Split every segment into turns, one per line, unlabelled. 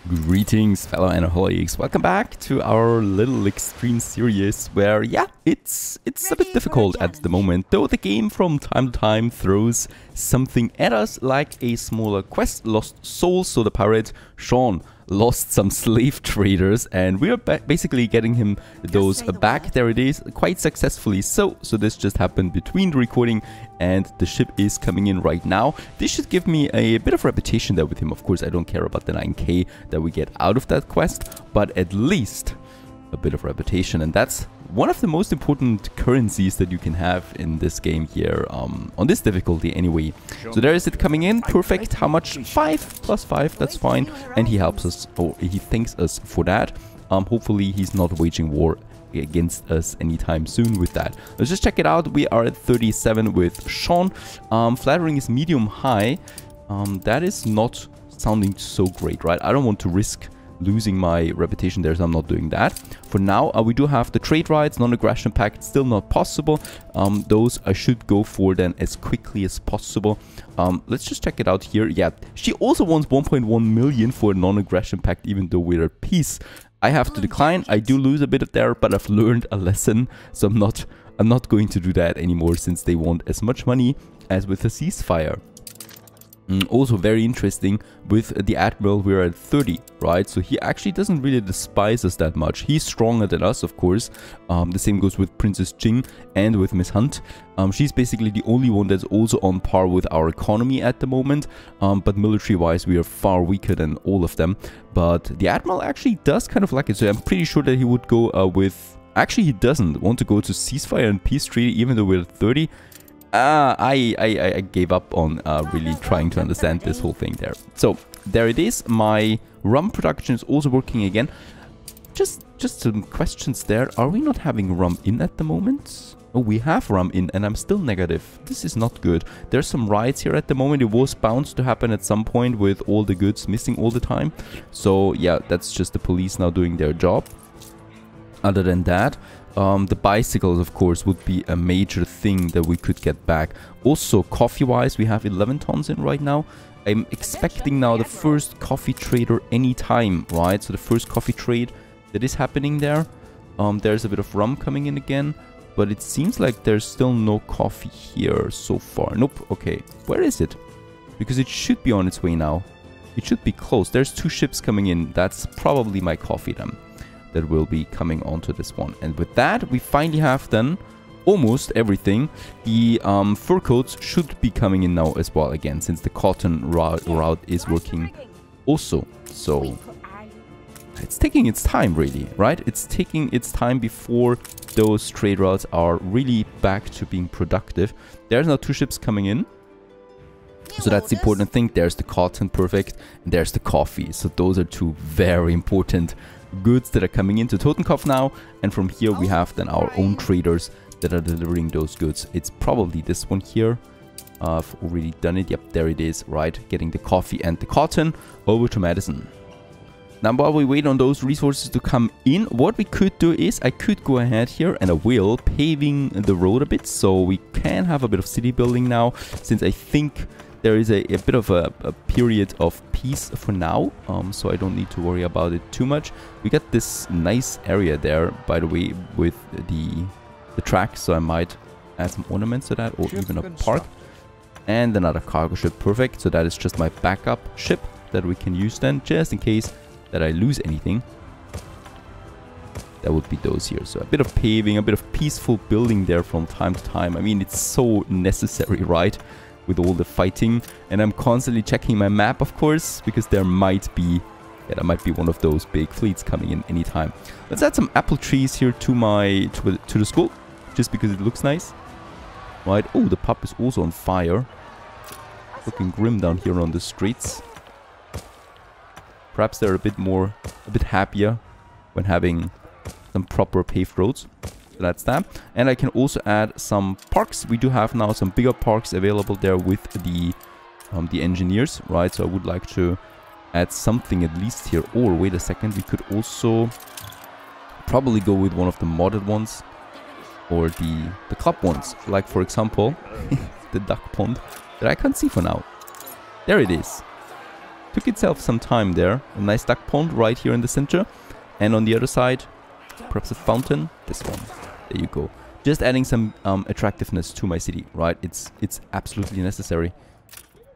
Greetings, fellow Anaholics. Welcome back to our little extreme series where, yeah, it's a bit difficult at the moment, though the game from time to time throws something at us like a smaller quest, Lost Souls. So the pirate Sean lost some slave traders and we are basically getting him those back. There it is, quite successfully. So this just happened between the recording and the ship is coming in right now. This should give me a bit of reputation there with him. Of course, I don't care about the 9k that we get out of that quest, but at least a bit of reputation, and that's one of the most important currencies that you can have in this game here, on this difficulty anyway. So there is it coming in, perfect. How much? 5 plus 5, that's fine. And he helps us, or he thanks us for that. Hopefully he's not waging war against us anytime soon with that. Let's just check it out. We are at 37 with Sean. Flattering is medium high. That is not sounding so great, right? I don't want to risk losing my reputation there, so I'm not doing that. For now, we do have the trade rights, non-aggression pact, still not possible. Those I should go for then as quickly as possible. Let's just check it out here. Yeah, she also wants 1.1 million for a non-aggression pact, even though we're at peace. I have to decline. I do lose a bit of there, but I've learned a lesson, so I'm not going to do that anymore since they want as much money as with a ceasefire. Also very interesting, with the Admiral we're at 30, right? So he actually doesn't really despise us that much. He's stronger than us, of course. The same goes with Princess Jing and with Miss Hunt. She's basically the only one that's also on par with our economy at the moment. But military-wise, we are far weaker than all of them. But the Admiral actually does kind of like it. So I'm pretty sure that he would go with... Actually, he doesn't want to go to ceasefire and peace treaty, even though we're at 30. I gave up on really trying to understand this whole thing there. So there it is. My rum production is also working again. Just some questions there. Are we not having rum in at the moment? Oh, we have rum in and I'm still negative. This is not good. There's some riots here at the moment. It was bound to happen at some point with all the goods missing all the time. So yeah, that's just the police now doing their job. Other than that, the bicycles, of course, would be a major thing that we could get back. Also, coffee-wise, we have 11 tons in right now. I'm expecting now the first coffee trader anytime, right? So the first coffee trade that is happening there. There's a bit of rum coming in again, but it seems like there's still no coffee here so far. Nope. Okay, where is it? Because it should be on its way now. It should be close. There's 2 ships coming in. That's probably my coffee then that will be coming onto this one. And with that, we finally have then almost everything. The fur coats should be coming in now as well again, since the cotton route is working also. So it's taking its time, really, right? It's taking its time before those trade routes are really back to being productive. There's now 2 ships coming in. So that's the important thing. There's the cotton, perfect, and there's the coffee. So those are 2 very important goods that are coming into Totenkopf now, and from here we have then our own traders that are delivering those goods. It's probably this one here. I've already done it. Yep, there it is, right? Getting the coffee and the cotton over to Madison. Now, while we wait on those resources to come in, what we could do is I could go ahead here and I will paving the road a bit, so we can have a bit of city building now, since I think there is a bit of a period of peace for now, so I don't need to worry about it too much. We got this nice area there, by the way, with the track, so I might add some ornaments to that, or even a park. And another cargo ship, perfect. So that is just my backup ship that we can use then, just in case that I lose anything. That would be those here. So a bit of paving, a bit of peaceful building there from time to time. I mean, it's so necessary, right? With all the fighting, and I'm constantly checking my map, of course, because there might be one of those big fleets coming in anytime. Let's add some apple trees here to the school, just because it looks nice, right? Oh, the pub is also on fire, looking grim down here on the streets. Perhaps they're a bit happier when having some proper paved roads. That's that. And I can also add some parks. We do have now some bigger parks available there with the engineers, right? So I would like to add something at least here. Or wait a second, we could also probably go with one of the modded ones, or the club ones, like for example the duck pond that I can't see for now. There it is. Took itself some time there. A nice duck pond right here in the center. And on the other side, perhaps a fountain. This one. There you go. Just adding some attractiveness to my city, right? It's absolutely necessary,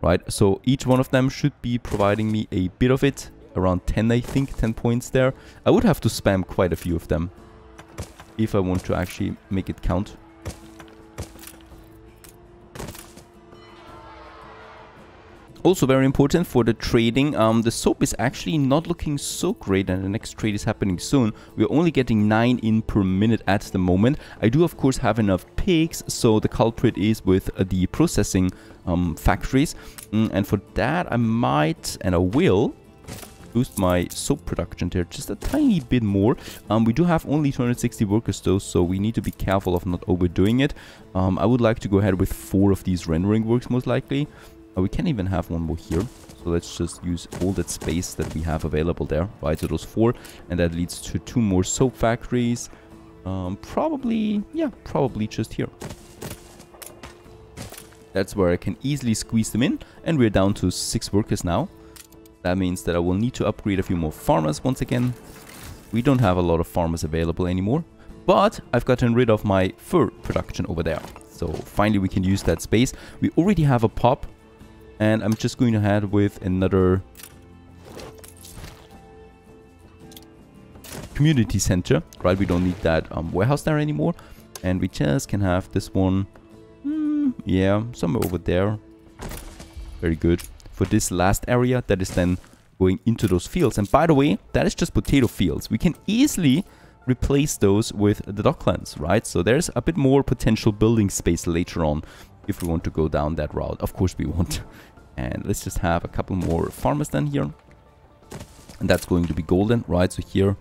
right? So each one of them should be providing me a bit of it. Around 10, I think. 10 points there. I would have to spam quite a few of them if I want to actually make it count. Also very important for the trading, the soap is actually not looking so great, and the next trade is happening soon. We're only getting 9 in per minute at the moment. I do of course have enough pigs, so the culprit is with the processing factories. And for that I might, and I will, boost my soap production there just a tiny bit more. We do have only 260 workers though, so we need to be careful of not overdoing it. I would like to go ahead with 4 of these rendering works most likely. We can even have one more here. So let's just use all that space that we have available there, right? So those 4, and that leads to 2 more soap factories. Probably just here. That's where I can easily squeeze them in, and we're down to 6 workers now. That means that I will need to upgrade a few more farmers once again. We don't have a lot of farmers available anymore, but I've gotten rid of my fur production over there. So finally we can use that space. We already have a pub. And I'm just going to head with another community center, right? We don't need that warehouse there anymore. And we just can have this one, yeah, somewhere over there. Very good. For this last area, that is then going into those fields. And by the way, that is just potato fields. We can easily replace those with the docklands, right? So there's a bit more potential building space later on if we want to go down that route. Of course we want. And let's just have a couple more farmers then here. And that's going to be golden, right? So here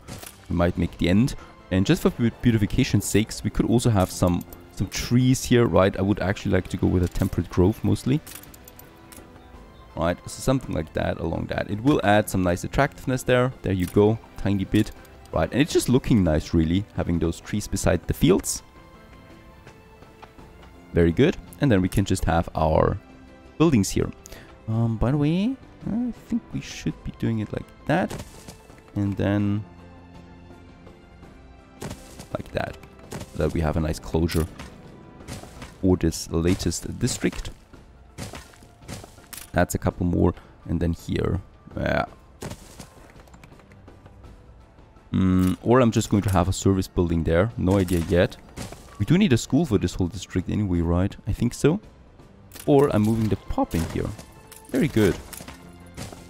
we might make the end. And just for beautification's sakes, we could also have some trees here, right? I would actually like to go with a temperate grove mostly. Right, so something like that along that. It will add some nice attractiveness there. There you go, tiny bit. Right, and it's just looking nice really, having those trees beside the fields. Very good. And then we can just have our buildings here. By the way, I think we should be doing it like that. And then like that. So that we have a nice closure for this latest district. That's a couple more. And then here. Yeah. Or I'm just going to have a service building there. No idea yet. We do need a school for this whole district anyway, right? I think so. Or I'm moving the pub in here. Very good.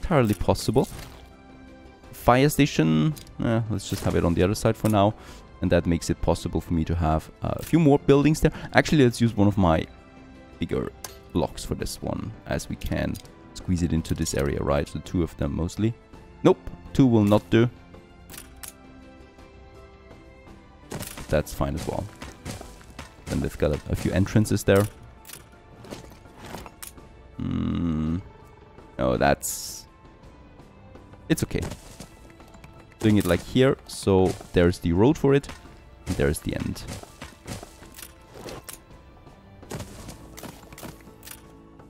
Entirely possible. Fire station. Let's just have it on the other side for now. And that makes it possible for me to have a few more buildings there. Actually, let's use one of my bigger blocks for this one, as we can squeeze it into this area, right? So 2 of them mostly. Nope, 2 will not do. That's fine as well. Then they've got a few entrances there. No, that's... It's okay. Doing it like here, so there's the road for it, and there's the end.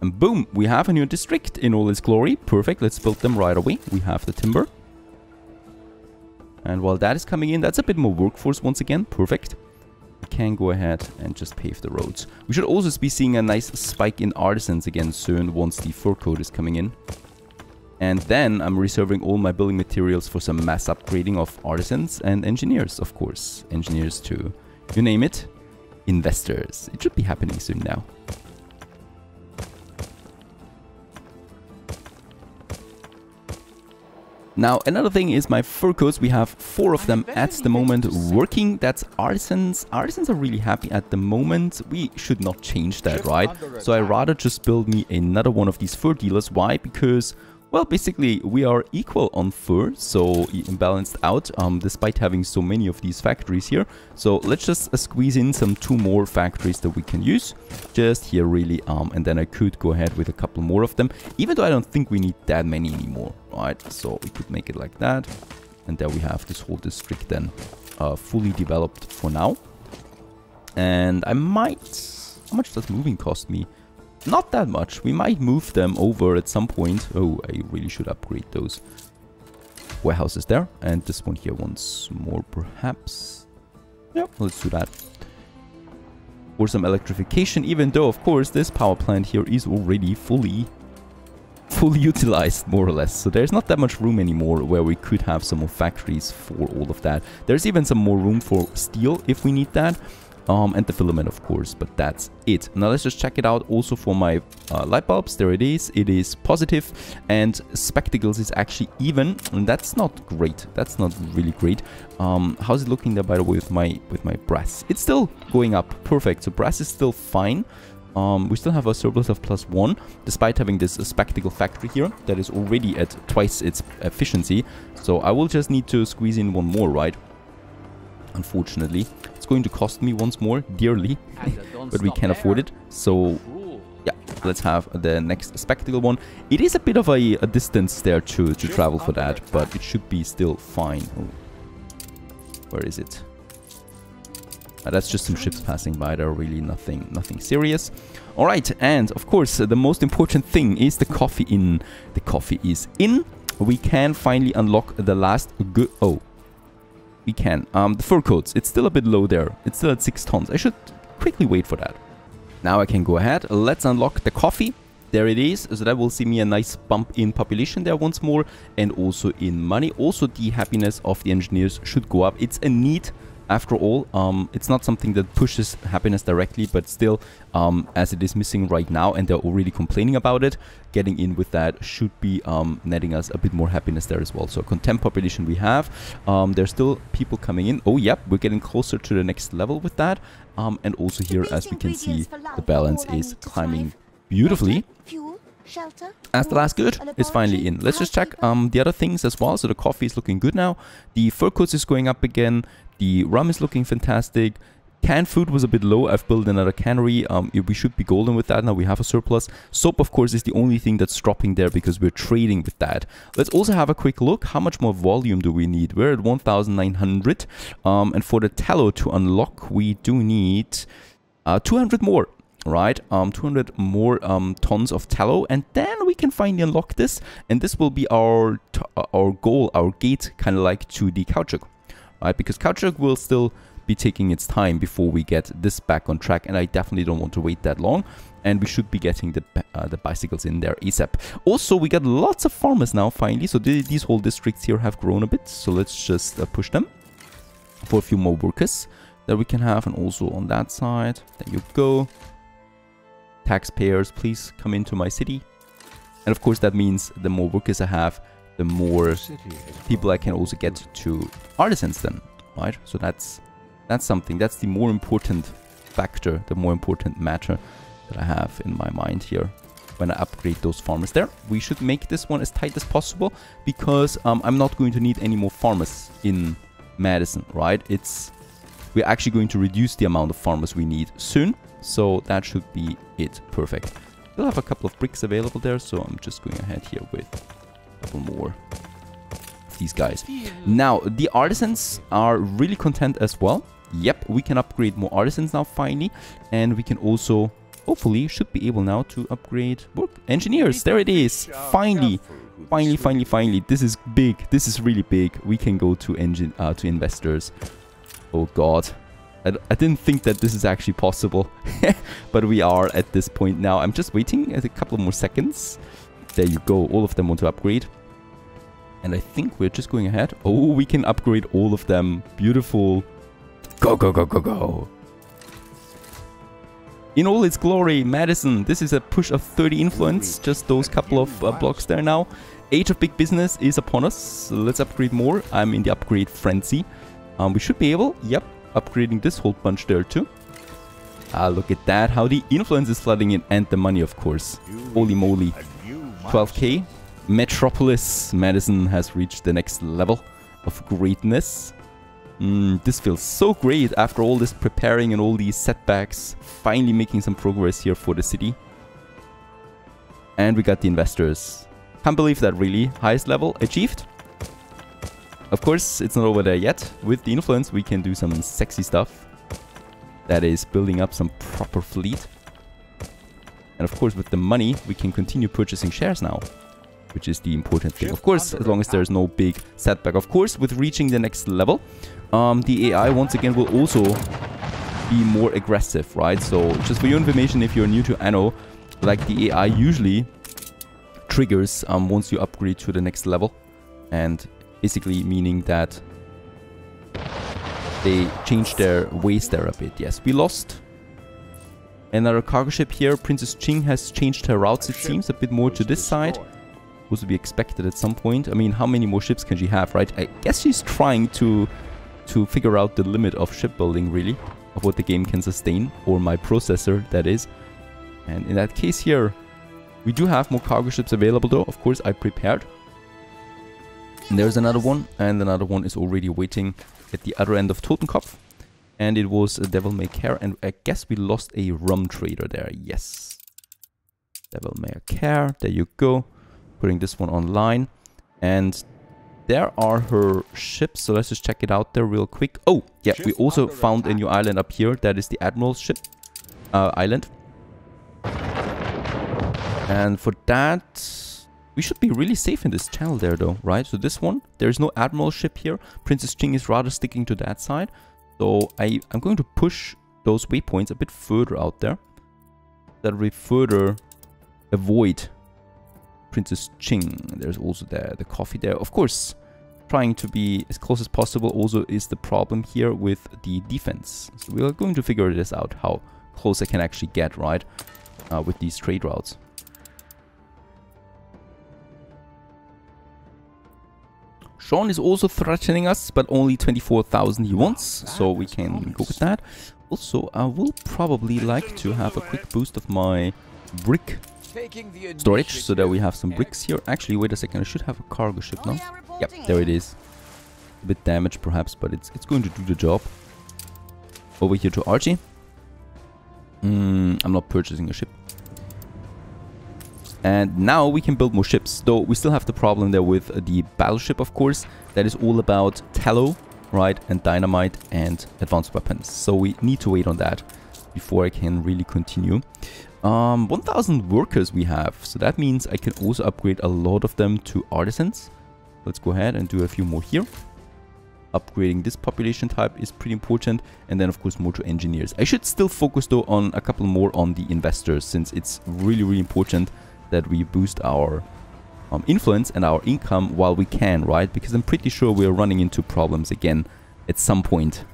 And boom, we have a new district in all its glory. Perfect, let's build them right away. We have the timber. And while that is coming in, that's a bit more workforce once again. Perfect. We can go ahead and just pave the roads. We should also be seeing a nice spike in artisans again soon once the fur code is coming in. And then I'm reserving all my building materials for some mass upgrading of artisans and engineers, of course. Engineers too. You name it. Investors. It should be happening soon now. Now, another thing is my fur coats. We have 4 of them at the moment working. That's artisans. Artisans are really happy at the moment. We should not change that, right? So I rather just build me another one of these fur dealers. Why? Because, well, basically we are equal on fur, so imbalanced out, despite having so many of these factories here. So let's just squeeze in some 2 more factories that we can use just here really, and then I could go ahead with a couple more of them, even though I don't think we need that many anymore, right? So we could make it like that, and there we have this whole district then fully developed for now. And I might... How much does moving cost me? Not that much. We might move them over at some point. Oh, I really should upgrade those warehouses there. And this one here once more, perhaps. Yeah, let's do that. For some electrification, even though, of course, this power plant here is already fully utilized, more or less. So there's not that much room anymore where we could have some more factories for all of that. There's even some more room for steel if we need that. And the filament, of course, but that's it. Now let's just check it out also for my light bulbs. There it is. It is positive, and spectacles is actually even, and that's not great. That's not really great. How's it looking there, by the way, with my brass? It's still going up. Perfect. So brass is still fine. We still have a surplus of +1, despite having this spectacle factory here that is already at twice its efficiency. So I will just need to squeeze in one more, right? Unfortunately, it's going to cost me once more dearly, but we can afford it. So yeah, let's have the next spectacle one. It is a bit of a distance there to travel for that, but it should be still fine. Oh. Where is it? That's just some ships passing by. There are really nothing serious. All right, and of course the most important thing is the coffee in. The coffee is in. We can finally unlock the last good. Oh. We can. The fur coats, it's still a bit low there. It's still at 6 tons. I should quickly wait for that. Now I can go ahead. Let's unlock the coffee. There it is. So that will see me a nice bump in population there once more. And also in money. Also the happiness of the engineers should go up. It's a need. After all, it's not something that pushes happiness directly, but still, as it is missing right now and they're already complaining about it, getting in with that should be netting us a bit more happiness there as well. So contempt population we have. There's still people coming in. Oh, yep, we're getting closer to the next level with that. And also here, as we can see, the balance is climbing beautifully. As the last good is finally in. Let's just check the other things as well. So the coffee is looking good now. The fur coats is going up again. The rum is looking fantastic. Canned food was a bit low. I've built another cannery. We should be golden with that. Now we have a surplus. Soap, of course, is the only thing that's dropping there because we're trading with that. Let's also have a quick look. How much more volume do we need? We're at 1,900. And for the tallow to unlock, we do need 200 more. Right, 200 more tons of tallow, and then we can finally unlock this, and this will be our goal, our gate, kind of like to the caoutchouc, right? Because caoutchouc will still be taking its time before we get this back on track, and I definitely don't want to wait that long. And we should be getting the bicycles in there ASAP. Also, we got lots of farmers now finally, so these whole districts here have grown a bit. So let's just push them for a few more workers that we can have, and also on that side, there you go. Taxpayers, please come into my city. And of course that means the more workers I have, the more people I can also get to artisans then, right? So that's something, that's the more important factor, the more important matter that I have in my mind here when I upgrade those farmers there. We should make this one as tight as possible because I'm not going to need any more farmers in Madison, right? We're actually going to reduce the amount of farmers we need soon. So that should be it. Perfect. We'll have a couple of bricks available there, so I'm just going ahead here with a couple more of these guys. Now, the artisans are really content as well. Yep, we can upgrade more artisans now finally. And we can also, hopefully, should be able now to upgrade work engineers. There it is. Finally. Finally. This is big. This is really big. We can go to investors. Oh, God. I didn't think that this is actually possible, but we are at this point now. I'm just waiting a couple more seconds. There you go. All of them want to upgrade. And I think we're just going ahead. Oh, we can upgrade all of them. Beautiful. Go, go, go, go, go. In all its glory, Madison. This is a push of 30 influence. Just those couple of blocks there now. Age of big business is upon us. So let's upgrade more. I'm in the upgrade frenzy. We should be able, yep, upgrading this whole bunch there too. Look at that, how the influence is flooding in, and the money, of course. Holy moly. 12k. Metropolis Madison has reached the next level of greatness. This feels so great after all this preparing and all these setbacks. Finally making some progress here for the city. And we got the investors. Can't believe that, really. Highest level achieved. Of course, it's not over there yet. With the influence, we can do some sexy stuff. That is building up some proper fleet. And of course, with the money, we can continue purchasing shares now, which is the important thing. Of course, as long as there's no big setback. Of course, with reaching the next level, the AI once again will also be more aggressive, right? So just for your information, if you're new to Anno, like the AI usually triggers once you upgrade to the next level, and basically meaning that they change their ways there a bit. Yes, we lost another cargo ship here. Princess Ching has changed her routes, it seems, a bit more to this side. Was to be expected at some point. I mean, how many more ships can she have, right? I guess she's trying to figure out the limit of shipbuilding, really, of what the game can sustain, or my processor, that is. And in that case here, we do have more cargo ships available, though. Of course, I prepared. And there's another one, and another one is already waiting at the other end of Totenkopf. And it was a Devil May Care, and I guess we lost a rum trader there. Yes. Devil May Care, there you go. Putting this one online, and there are her ships, so let's just check it out there real quick. Oh yeah, we also found a new island up here. That is the Admiral's ship island, and for that we should be really safe in this channel there, though, right? So this one, there's no Admiral ship here. Princess Ching is rather sticking to that side, so I'm going to push those waypoints a bit further out there, that we further avoid Princess Ching. There's also the coffee there. Of course, trying to be as close as possible also is the problem here with the defense. So we are going to figure this out, how close I can actually get, right, with these trade routes. Sean is also threatening us, but only 24,000 he wants, so we can go with that. Also, I will probably like to have a quick boost of my brick storage, so that we have some bricks here. Actually, wait a second, I should have a cargo ship now. Yep, there it is. A bit damaged perhaps, but it's going to do the job. Over here to Archie. I'm not purchasing a ship. And now we can build more ships, though we still have the problem there with the battleship, of course. That is all about tallow, right, and dynamite and advanced weapons. So we need to wait on that before I can really continue. 1,000 workers we have, so that means I can also upgrade a lot of them to artisans. Let's go ahead and do a few more here. Upgrading this population type is pretty important, and then of course more to engineers. I should still focus though on a couple more on the investors, since it's really important that we boost our influence and our income while we can, right? Because I'm pretty sure we're running into problems again at some point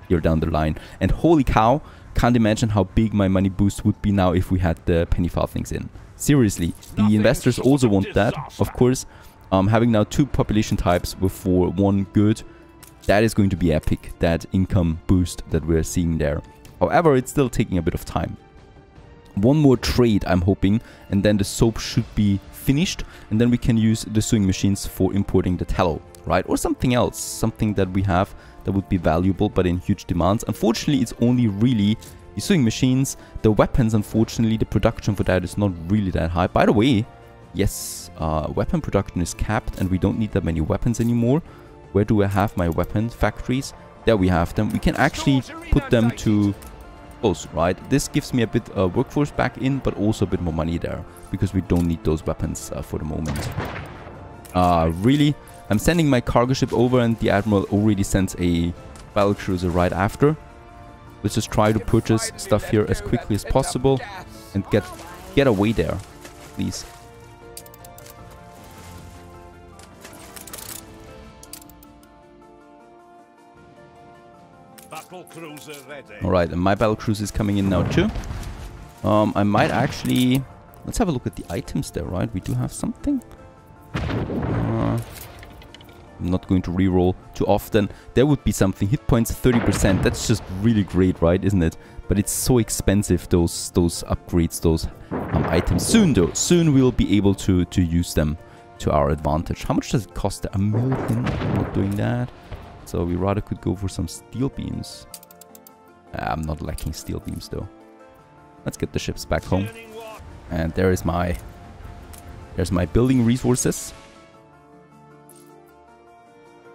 here down the line. And holy cow, can't imagine how big my money boost would be now if we had the penny farthings in. Seriously, the investors also want that, of course. Having now 2 population types for 1 good, that is going to be epic, that income boost that we're seeing there. However, it's still taking a bit of time. 1 more trade, I'm hoping, and then the soap should be finished, and then we can use the sewing machines for importing the tallow, right? Or something else, something that we have that would be valuable but in huge demands. Unfortunately, it's only really the sewing machines. The weapons, unfortunately, the production for that is not really that high. By the way, yes, weapon production is capped and we don't need that many weapons anymore. Where do I have my weapon factories? There we have them. We can actually put them to close, right? This gives me a bit workforce back in, but also a bit more money there, because we don't need those weapons for the moment. Really? I'm sending my cargo ship over and the Admiral already sends a battle cruiser right after. Let's just try to purchase stuff here as quickly as possible and get away there, please. Alright, and my battle cruiser is coming in now too. I might actually... Let's have a look at the items there, right? We do have something. I'm not going to reroll too often. There would be something. Hit points 30%. That's just really great, right? Isn't it? But it's so expensive, those upgrades, those items. Soon, though. Soon we'll be able to use them to our advantage. How much does it cost? $1 million? I'm not doing that. So we rather could go for some steel beams. I'm not lacking steel beams, though. Let's get the ships back home. And there's my building resources.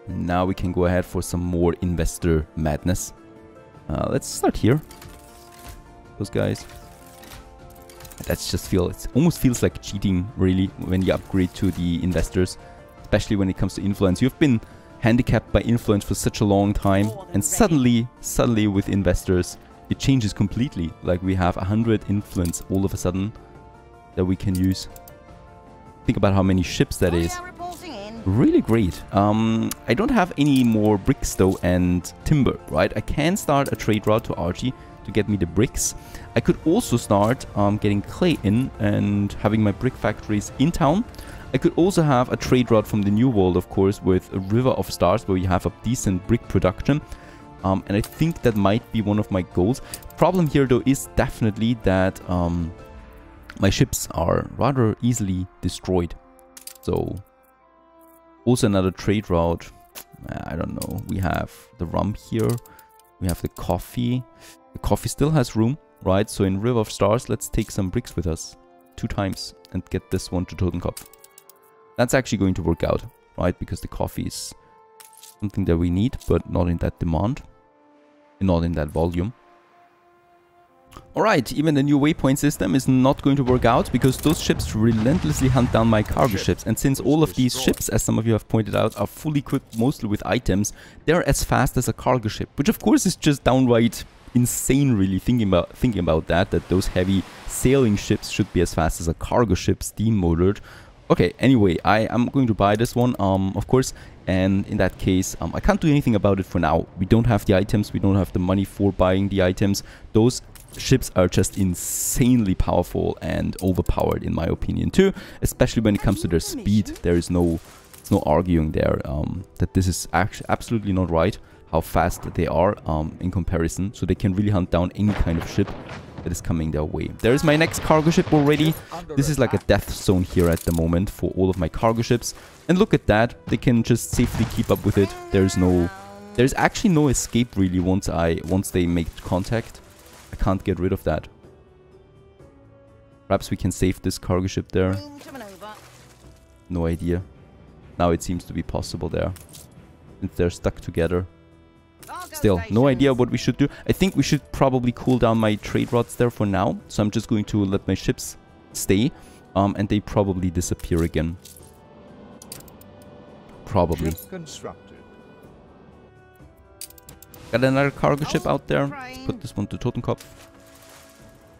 Now we can go ahead for some more investor madness. Let's start here. Those guys. I That's just it almost feels like cheating, really, when you upgrade to the investors, especially when it comes to influence. You've been handicapped by influence for such a long time, and suddenly with investors, it changes completely. Like, we have 100 influence all of a sudden that we can use. Think about how many ships that is. Really great. I don't have any more bricks though and timber, right? I can start a trade route to Archie to get me the bricks. I could also start getting clay in and having my brick factories in town. I could also have a trade route from the New World, of course, with a River of Stars where you have a decent brick production. And I think that might be one of my goals. Problem here though is definitely that my ships are rather easily destroyed. So also another trade route. I don't know. We have the rum here. We have the coffee. The coffee still has room, right? So in River of Stars, let's take some bricks with us 2 times and get this one to Totenkopf. That's actually going to work out, right? Because the coffee is something that we need, but not in that demand. And not in that volume. Alright, even the new waypoint system is not going to work out because those ships relentlessly hunt down my cargo ships. And since all of these ships, as some of you have pointed out, are fully equipped mostly with items, they're as fast as a cargo ship. Which of course is just downright insane, really, thinking about that those heavy sailing ships should be as fast as a cargo ship, steam motored. Okay, anyway, I am going to buy this one, of course. And in that case, I can't do anything about it for now. We don't have the items, we don't have the money for buying the items. Those ships are just insanely powerful and overpowered in my opinion too, especially when it comes to their speed. There is no arguing there that this is actually absolutely not right how fast they are in comparison. So they can really hunt down any kind of ship that is coming their way. There is my next cargo ship already. This is like a death zone here at the moment for all of my cargo ships, and look at that, they can just safely keep up with it. There's actually no escape really once they make contact. I can't get rid of that. Perhaps we can save this cargo ship there. No idea. Now it seems to be possible there, since they're stuck together. Still, no idea what we should do. I think we should probably cool down my trade routes there for now. So I'm just going to let my ships stay. And they probably disappear again. Probably. Got another cargo ship out there. Put this one to Totenkopf.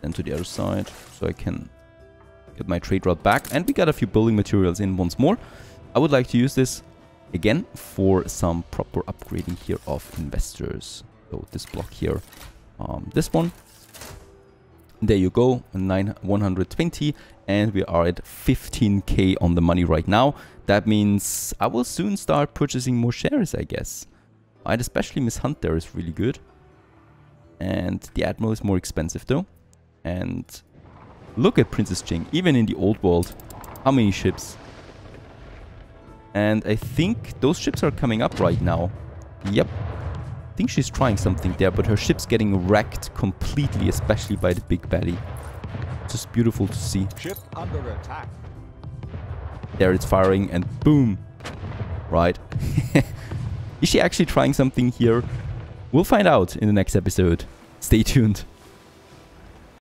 Then to the other side. So I can get my trade route back. And we got a few building materials in once more. I would like to use this again for some proper upgrading here of investors. So this block here, this one, there you go, 120, and we are at 15k on the money right now. That means I will soon start purchasing more shares, I guess. Right, especially Miss Hunt there is really good, and the Admiral is more expensive though. And look at Princess Jing, even in the old world, how many ships? And I think those ships are coming up right now. Yep. I think she's trying something there, but her ship's getting wrecked completely, especially by the big baddie. Just beautiful to see.
Ship under attack.
There it's firing and boom. Right. Is she actually trying something here? We'll find out in the next episode. Stay tuned.